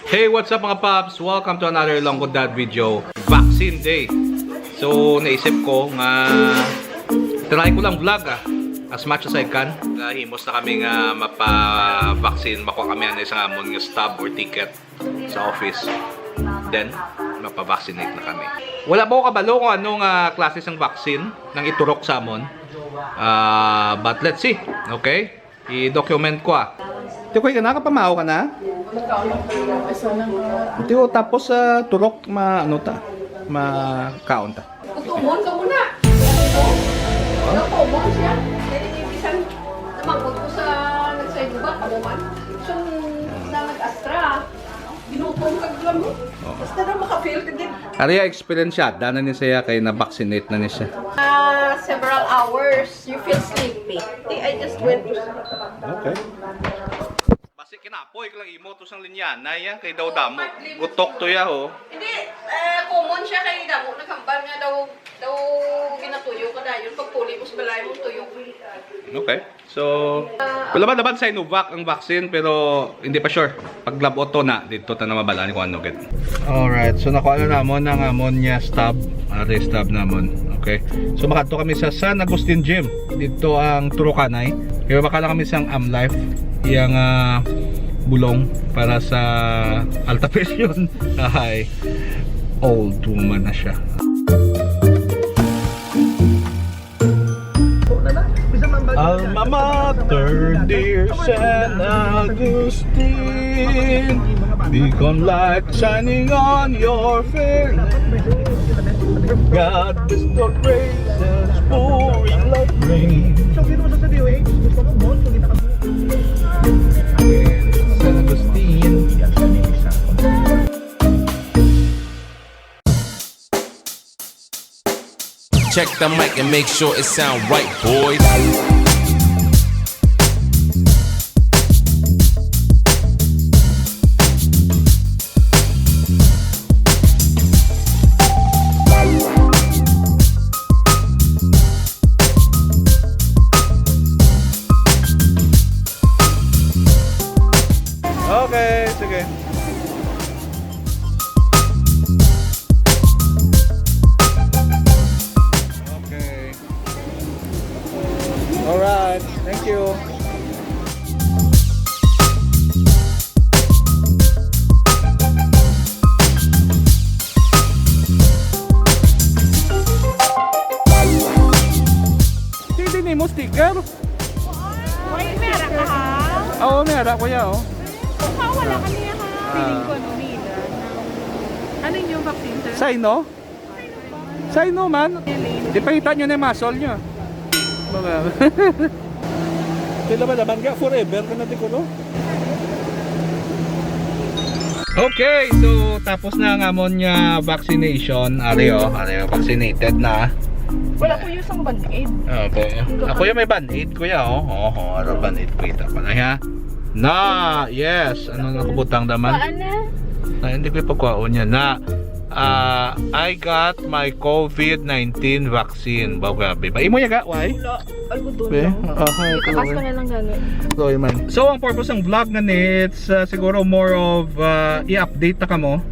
Hey, what's up mga paps? Welcome to another Longgo Dad video. Vaccine day. So, naisip ko nga try ko lang vlog as much as I can. Himos na kami nga mapa-vaccine. Makuha kami ang isang amon nga stub or ticket sa office. Then, mapa-vaccinate na kami. Wala ba ko kabalo kung anong klase ng vaccine nang iturok sa amon. But let's see. Okay? I-document ko Tiyo ko, nakapamahaw ka na? Tiyo, tapos turok, ma-count ta. Utumon ka muna. Utumon siya. Dahil ibisan, namangkot ko sa nagsaydubat, kamuman. So, na nag-astra, binutong ka glam mo. Basta na makafeel ka din. Ariya experience siya, dana ni siya kay na-vaccinate na ni siya. Several hours, you feel sleepy. I just went to sleep. Okay. Basi kinapoy ko lang imo to sang linya na yan kay daw damo. Gutok to ya ho. Hindi, common siya kay damo. Nagkambal nga daw ginatuyo ka dayon. Pagpuli mo sa balay mo, tuyo. Okay. So, wala ba dapat Sinovac ang vaccine pero hindi pa sure. Pag lab to na dito ta na mabalaan ko ano get. Alright, so nakuha na namon ang ammonia stub. Stub namon. Okay. So makadto kami sa San Agustin Gym. Dito ang Turukanay. Kaya makala kami sang Amlife. Yang bulong para sa alta presyon. Ay, old woman na siya. Alma Mater, dear San Agustin, beacon light shining on your fairness. God bestowed praises pouring like rain. San Agustin. Check the mic and make sure it sound right, boys. Okay, sige. Okay. Alright, thank you. Hindi ni mo sticker? Wait, meron ka ha? Oo, meron ko ya Wala ka niya ha? Feeling ko ano nila. Ano yung vaccine sir? Sino? Sino man? Di pa kita nyo na yung muscle nyo. Mga... Kailan ba naman ka? Forever ka na di ko no? Okay, so tapos na ang ammonia vaccination. Ariyo, vaccinated na. Wala ko yung isang band-aid. Okay. Ako yung may band-aid kuya ano band-aid ko ita pala ha? Na, yes. Ano nakabutang naman? Paano? Ay, hindi ko ipagkaon yan na I got my COVID-19 vaccine. Baga, ba? Imo yaga, why? Wala. Algodon Be? lang. Okay, Kakas ko na lang ganun. So, ang purpose ng vlog na it's siguro more of i-update na kamo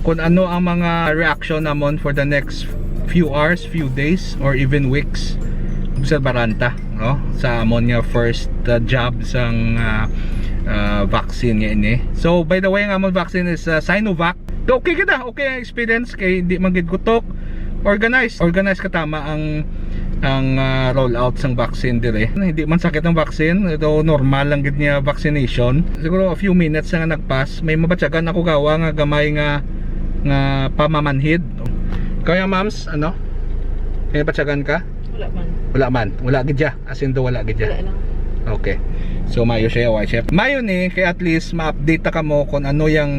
kung ano ang mga reaction namon for the next few hours, few days, or even weeks sa Baranta, no? Sa ammonia first jab sang vaccine nga ini. So, by the way, ang amon vaccine is Sinovac. Okay kita, okay ang experience kay di man gid gutok. Organize ka tama ang rollout sang vaccine dire. Hindi man sakit ang vaccine, ito normal lang gid niya vaccination. Siguro a few minutes nga nagpass, may mabatyagan ako gawa nga gamay nga pamamanhid. Kaya ma'ams, ano? May batyagan ka? Wala man. Wala gid ya. As in do wala gid ya. Wala lang. Okay. So mayo siya, why chef? Mayo ni kay at least ma-update ka mo kung ano yung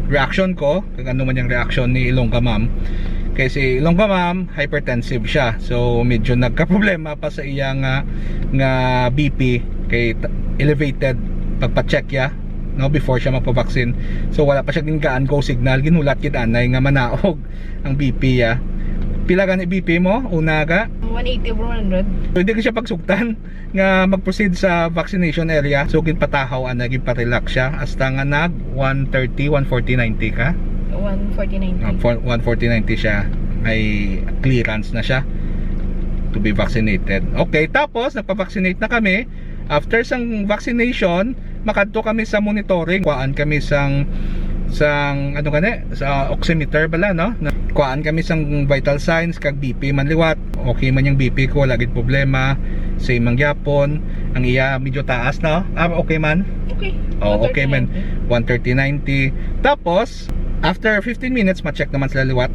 reaction ko, kung ano man yung reaction ni Ilongga ma'am. Kasi Ilongga ma'am, hypertensive siya. So medyo nagka-problema pa sa iya nga BP kay elevated pagpa-check ya no before siya magpa-vaccine. So wala pa siya gingaan go signal, ginulat gid anay nga manaog ang BP ya. Pila ka ni BP mo? Una ka? 180 over 100. So, hindi ka siya pagsugtan nga mag-proceed sa vaccination area. So, kinpatahaw ang naging pa-relax siya. Hasta nga nag 130, 140, 90 ka. 140.90. 140-90 siya, may clearance na siya to be vaccinated. Okay, tapos nagpa-vaccinate na kami. After sang vaccination, makadto kami sa monitoring. Kuhaan kami sang ano gani sa oximeter bala, no? Kuhaan kami sang vital signs kag BP man liwat. Okay man yung BP ko, wala gid problema. Same ang gyapon. Ang iya medyo taas, no? Okay man. Okay. Oh, okay man. 130-90. Tapos after 15 minutes, ma-check naman sila liwat.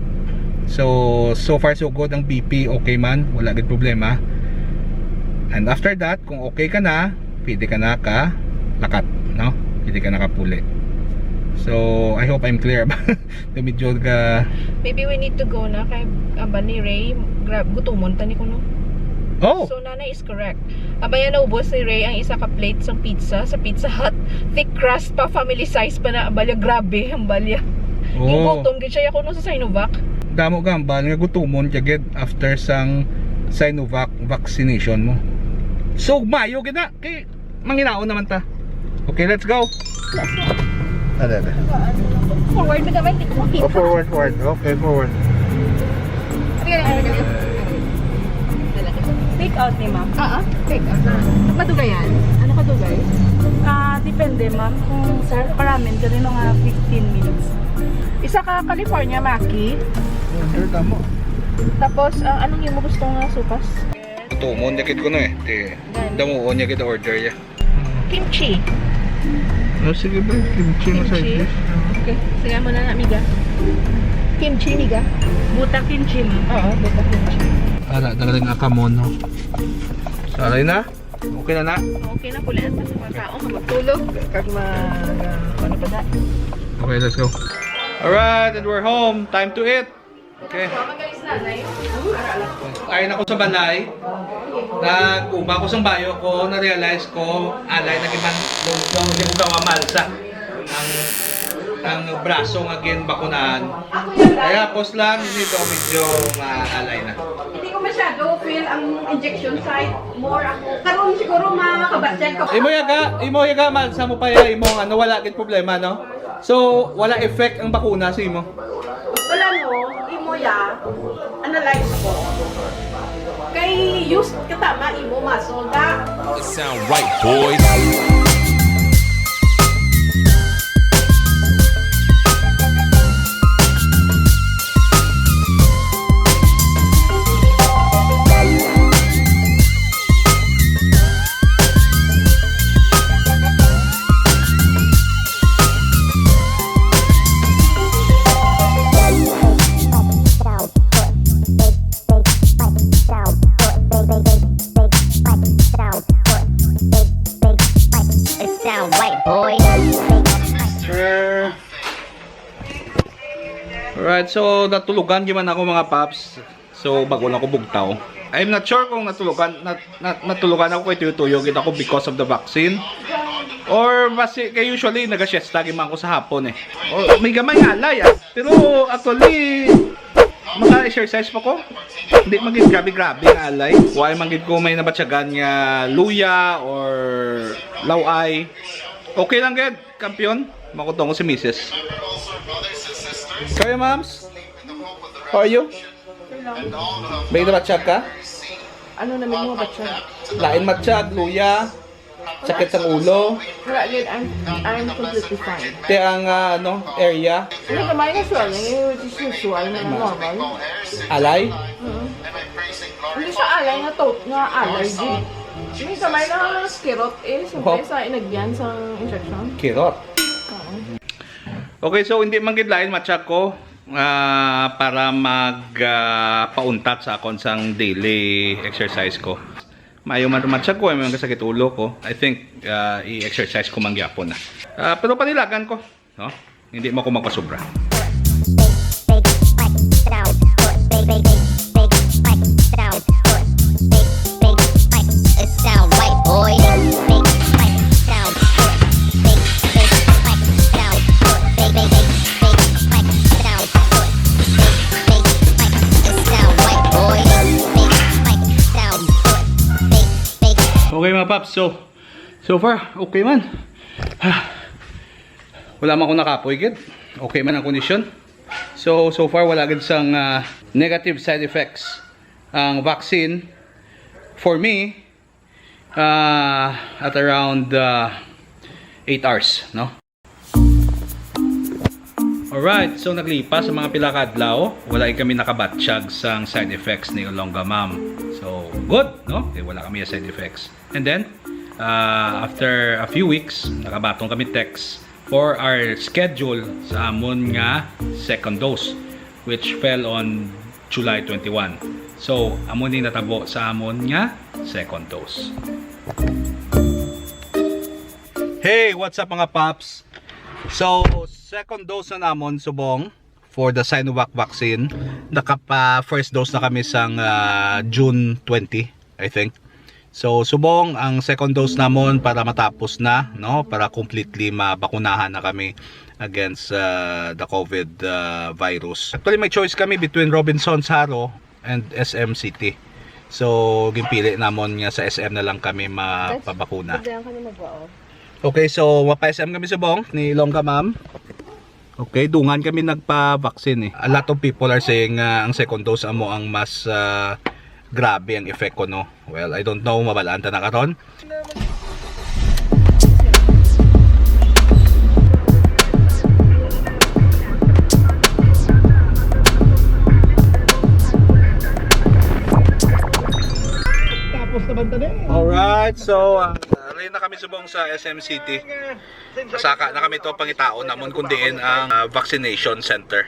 So far so good ang BP, okay man, wala gid problema. And after that, kung okay ka na, pwede ka na ka lakat, no? Pwede ka na kapuli. So I hope I'm clear ba? Medyo ka. Maybe we need to go na kay aba ni Ray. Grab gutumon tani ko no. Oh. So Nana is correct. Abaya naubos ni Ray ang isa ka plate sa pizza Hut. Thick crust pa, family size pa na. Abalya, grabe ang balya. Yung Oh. gutom gid siya ako no sa Sinovac. Damo gambal nga gutumon jaged after sang Sinovac vaccination mo. So mayo gid na kay manginaon naman ta. Okay, let's go. Ada. Forward na gamay tik mo. Oh, forward. Okay, forward. Take out ni ma'am. Take out. Madugayan? Ano kadugay? Depende ma'am. Kung sa paramin, dali nga 15 minutes. Isa ka California Maki. Here tamo. Tapos, anong yung mo gusto nga supas? Gutumon jaged ko na eh. Damuon jaged order ya. Kimchi. No, sige ba? Kimchi na sa Kimchi. Okay. Sige mo na amiga. Kimchi, miga. Buta kimchi ma'am. Oo, buta kimchi. Ala, dagaling akamon, no? Salay na? Okay na na? Okay na pula sa mga tao sa magtulog. Kag ano pa na? Okay, let's go. Alright, and we're home. Time to eat. Okay. Magalis na, Nay. Ayun ako sa balay. Nag-uba ko sa bayo ko, na-realize ko, alay na kiman yung gawamalsa. Ang braso nga bakunahan. Kaya post lang, hindi ko medyo alay na. Hindi ko masyado feel ang injection site. More ako. Karoon siguro mga kabatyan ko. Imo yaga malsa mo pa ya imo ano wala gid problema, no? So wala effect ang bakuna sa imo. Wala no, imo ya, analyze ko. Kay use katama imo masolda. It sound right, boys. Alright, so natulugan gyman ako mga paps. So bago na ako bugtaw. I'm not sure kung natulugan ako kay tuyog ako because of the vaccine. Or basi kay usually naga-siesta gyman ako sa hapon eh. Or may gamay nga alay pero actually maka-exercise pa ko. Hindi maging grabe-grabe nga alay. Why magid ko may nabatyagan nga luya or laway. Okay lang gid, kampiyon. Makutong ko si Mrs. Kaya ma'ams? How are you? May nabatsyag ka? Ano namin mo ba siya? Lain matsyag, luya, sakit sa ulo. Wala din, I'm completely fine. Te ang area. Hindi kamay na siya, yung usual na normal. Alay. Hindi siya alay na nga allergy. Hindi kamay na kirot siyempre sa inagyan sa injection. Kirot. Okay, so hindi man gid lain matsyag ko para pauntat sa akon sang daily exercise ko. Mayo man matsyag ko, may sakit ulo ko. I think i-exercise ko mangyapon na. Pero panilagan ko, no? Hindi mo ko magpasobra. mga paps, so far, okay man. Wala man akong nakapoy gid. Okay man ang kondisyon. So far, wala gid sang negative side effects ang vaccine for me at around 8 hours, no? Alright, so naglipas sa mga pila ka adlaw, wala kami nakabatsyag sang side effects ni Olongamam. So good, no? Wala kami side effects. And then after a few weeks, nakabatong kami text for our schedule sa amon nga second dose, which fell on July 21. So amon ni natabo sa amon nga second dose. Hey, what's up mga paps? So second dose na namon subong for the Sinovac vaccine. Nakapa first dose na kami sang June 20, I think. So subong ang second dose namon para matapos na, no, para completely mabakunahan na kami against the COVID virus. Actually may choice kami between Robinson's Haro and SM City. So gimpili namon nga sa SM na lang kami mapabakuna. Okay, so mapa-SM kami subong ni Olongamam. Okay, dungan kami nagpa-vaccine eh. A lot of people are saying ang second dose amo ang mas grabe ang effect ko, no. Well, I don't know, mabalanta na karon. Tapos na banta na eh. Alright, so rin na kami subong sa SM City. Sasaka na kami to pangitao namon kundiin ang vaccination center.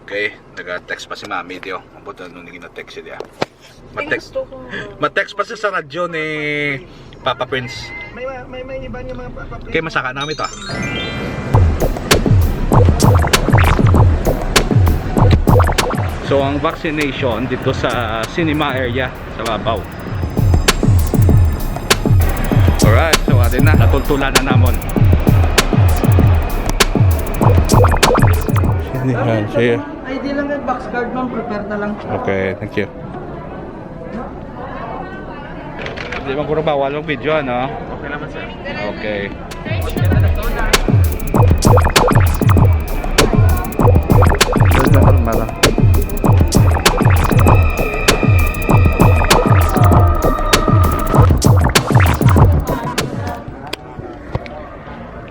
Okay, nag-text pa si Mami diyo. Mabuti nung naging na-text siya. Ma-text pa siya sa radyo ni Papa Prince. May iba niya mga Papa Prince. Okay, masaka na kami to. So ang vaccination dito sa cinema area sa Babaw. Alright, so atin na, natultulan na namon. Sinihan siya. ID lang yung box card ma'am, prepare na lang. Okay, thank you. Hindi man kuro bawal ang video, ano? Okay naman sir. Okay.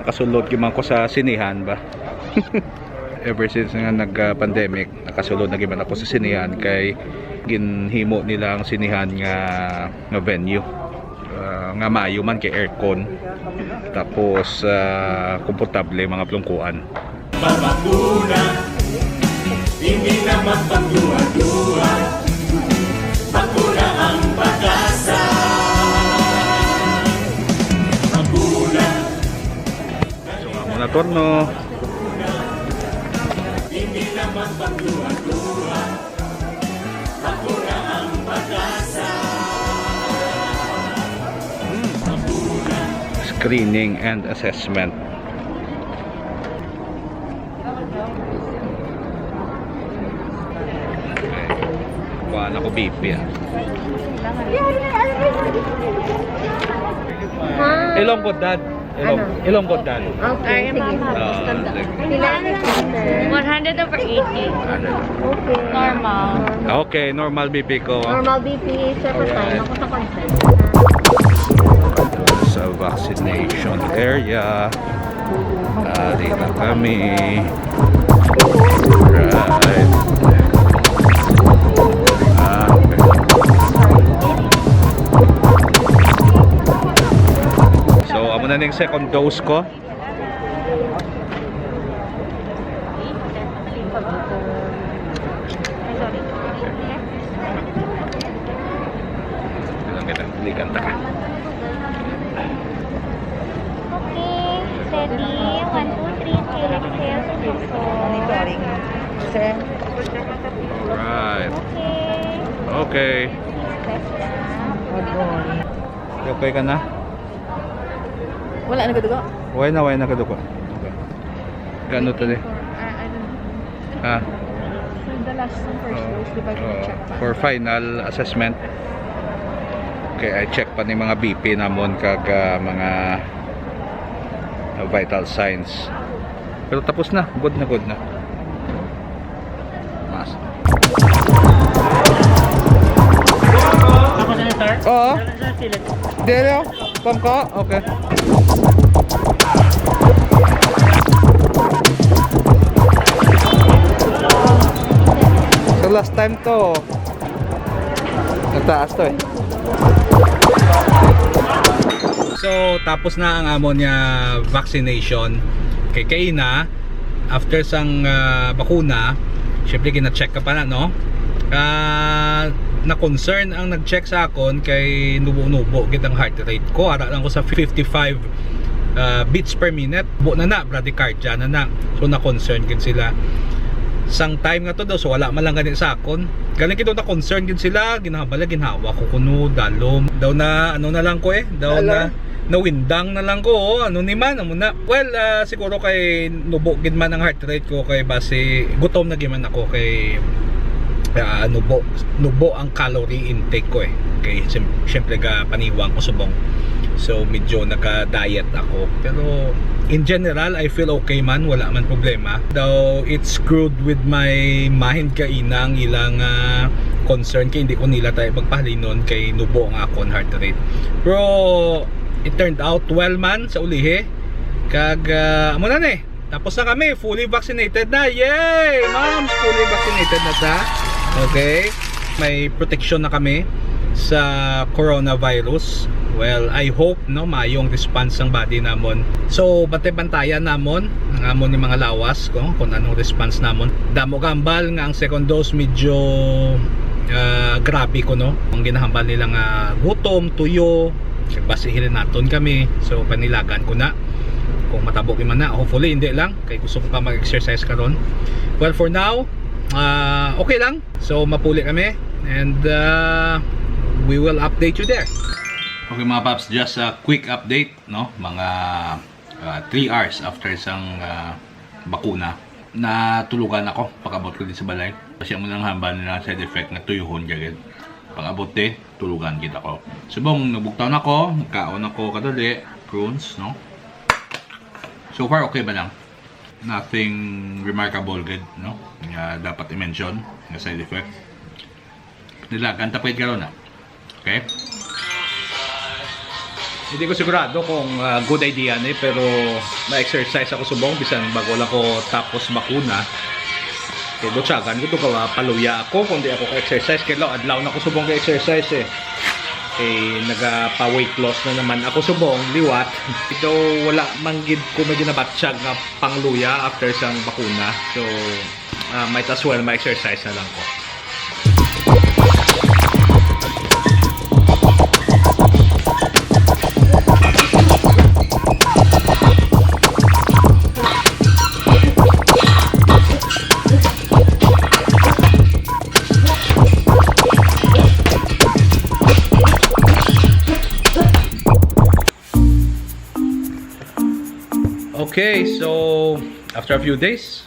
Nakasulod gyud man ko sa sinihan ba? Ever since nga nag-pandemic, nakasulod na gyud ako sa sinihan kay ginhimo nila ang sinihan nga venue. Nga maayo man kay aircon. Tapos komportable mga plungkuan. Babakuna, hindi naman pagduwa-duwa. Bakuna ang pag-asa. Bakuna. So amo na torno. Hindi naman pagduwa-duwa. Bakuna ang pag-asa. Screening and assessment. Wala ko BP ah. Ilonggo dad. Ilonggo dad. Okay, sige. 100 over 80. Okay. Normal. Okay, normal BP ko. Normal BP, sir, pa tayo. Ako sa consent. Sa vaccination area. Dito kami. Right. So, amo na yung second dose ko. Ilang kita, ligan ta ka. Okay, steady. 1, 2, 3. Exhale, exhale. Monitoring. Sir. Alright. Okay. Okay. Okay ka na? Wala na gadugo? Why na kaduko? Okay. Gano to di? Ah. The last ng first dose, di ba? Check pa. For final assessment. Okay, I check pa ni mga BP namon kag mga vital signs. Pero tapos na, good na. Mas. Tapos na sir? Oo. Sa silid. Dero, pangka. Okay. So last time to nagtaas to eh. So tapos na ang amon niya vaccination kay Kaina. After sang bakuna, syempre kina-check ka pa na, no? Na-concern ang nag-check sa akon kay nubo-nubo kitang heart rate ko. Ara lang ko sa 55 beats per minute. Buo na bradycardia na. So na-concern gid sila. Sang time nga to daw, so wala man lang ganit sa akon. Galing kito na concern gid sila, ginhabala ginhawa ko kuno dalom. Daw na ano na lang ko daw na nawindang na lang ko, ano ni man amo na. Well, siguro kay nubo gid man ang heart rate ko kay base gutom na giman ako kay nubo ang calorie intake ko kay syempre ga paniwang ko subong. So medyo naka-diet ako. Pero in general, I feel okay man, wala man problema. Though it's screwed with my mind kainang ilang concern kay hindi ko nila tayo magpahalinon kay nubo ang akon heart rate. Pero it turned out well man sa ulihe. Kag amo na tapos na kami, fully vaccinated na. Yay! Moms, fully vaccinated na ta. Okay? May protection na kami sa coronavirus. Well, I hope no mayong response ng body namon. So, bantay-bantayan namon ang amon ni mga lawas kung anong response namon. Damo gambal nga ang second dose medyo grabe ko no. Ang ginahambal nila nga gutom, tuyo, basihin naton kami. So, panilagan ko na. Kung matabok man na, hopefully hindi lang kay gusto ko pa mag-exercise karon. Well, for now, okay lang. So, mapuli kami and we will update you there. Okay mga paps, just a quick update, no? Mga 3 hours after isang bakuna, natulugan ako pag-abot ko din sa balay. Kasi mo lang hamba nila side effect na tuyuhon gagad. Pag-abot tulugan kita ko. Subong nabugtaw na ako, nagkaon ako kadali, prunes, no? So far okay ba lang? Nothing remarkable good, no? Dapat i-mention na side effect. Nilagan tapit ka na. Okay? Hindi ko sigurado kung good idea pero na-exercise ako subong bisan bago lang ko tapos bakuna. Kaya dotsagan ko ito gawa paluya ako kung di ako ka-exercise. Kaya adlaw na ako subong ka-exercise nagpa-weight loss na naman ako subong liwat. Ito wala manggid ko medyo nabatsyag na pangluya after sang bakuna. So might as well ma-exercise na lang ko. Okay, so after a few days,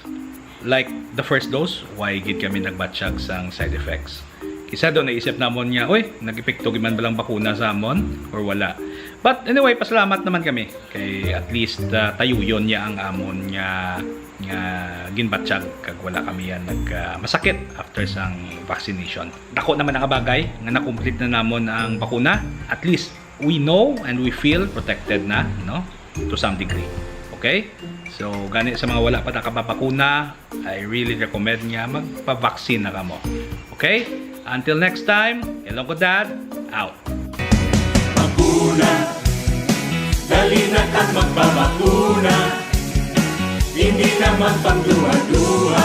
like the first dose, why gid kami nagbatsyag sang side effects. Kisa doon naisip namon niya, oy, nag-epekto giman ba lang bakuna sa amon or wala. But anyway, pasalamat naman kami kay at least tayuyon niya ang amon niya nga ginbatsyag kag wala kami yan masakit after sang vaccination. Dako naman ang bagay nga na-complete na namon ang bakuna. At least we know and we feel protected na, no? To some degree. Okay? So, gani sa mga wala pa nakapapakuna, I really recommend nga magpa-vaccine na kamo. Okay? Until next time, Ilonggo Dad, out. Bakuna, dali na kang magpabakuna. Hindi naman pang duwa-duwa.